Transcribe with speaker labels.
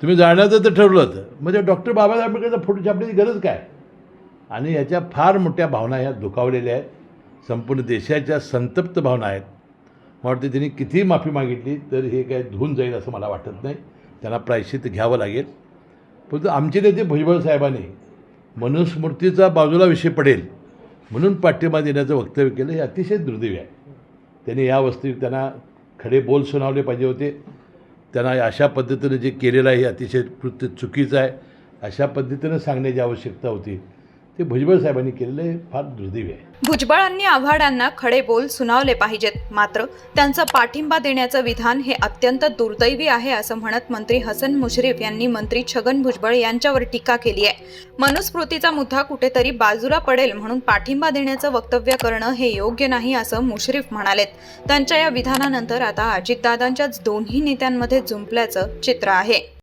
Speaker 1: तुम्ही जाण्याचं तर ठरवलं म्हणजे डॉक्टर बाबासाहेब आंबेडकरचा फोटो छापण्याची गरज काय? आणि याच्या फार मोठ्या भावना ह्या दुखावलेल्या आहेत, संपूर्ण देशाच्या संतप्त भावना आहेत. मला वाटतं त्यांनी कितीही माफी मागितली तर हे काय धुवून जाईल असं मला वाटत नाही. त्यांना प्रायश्चित्त घ्यावं लागेल. परंतु आमचे नेते भुजबळ साहेबांनी मनुस्मृतीचा बाजूला विषय पडेल म्हणून पाठिंबा देण्याचं वक्तव्य केलं, हे अतिशय दुर्दैवी आहे. त्यांनी या वस्तीत त्यांना खडे बोल सुनावले पाहिजे होते. त्यांना अशा पद्धतीनं जे केलेलं आहे हे अतिशय कृत्य चुकीचं आहे, अशा पद्धतीनं सांगण्याची आवश्यकता होती. ते भुजबळ साहेबांनी केलेलं हे फार दुर्दैवी आहे.
Speaker 2: भुजबळांनी आव्हाडांना खडे बोल सुनावले पाहिजेत, मात्र त्यांचा पाठिंबा देण्याचं विधान हे अत्यंत दुर्दैवी आहे असं म्हणत मंत्री हसन मुश्रीफ यांनी मंत्री छगन भुजबळ यांच्यावर टीका केली आहे. मनुस्मृतीचा मुद्दा कुठेतरी बाजूला पडेल म्हणून पाठिंबा देण्याचं वक्तव्य करणं हे योग्य नाही असं मुश्रीफ म्हणालेत. त्यांच्या या विधानानंतर आता अजितदादांच्याच दोन्ही नेत्यांमध्ये जुंपल्याचं चित्र आहे.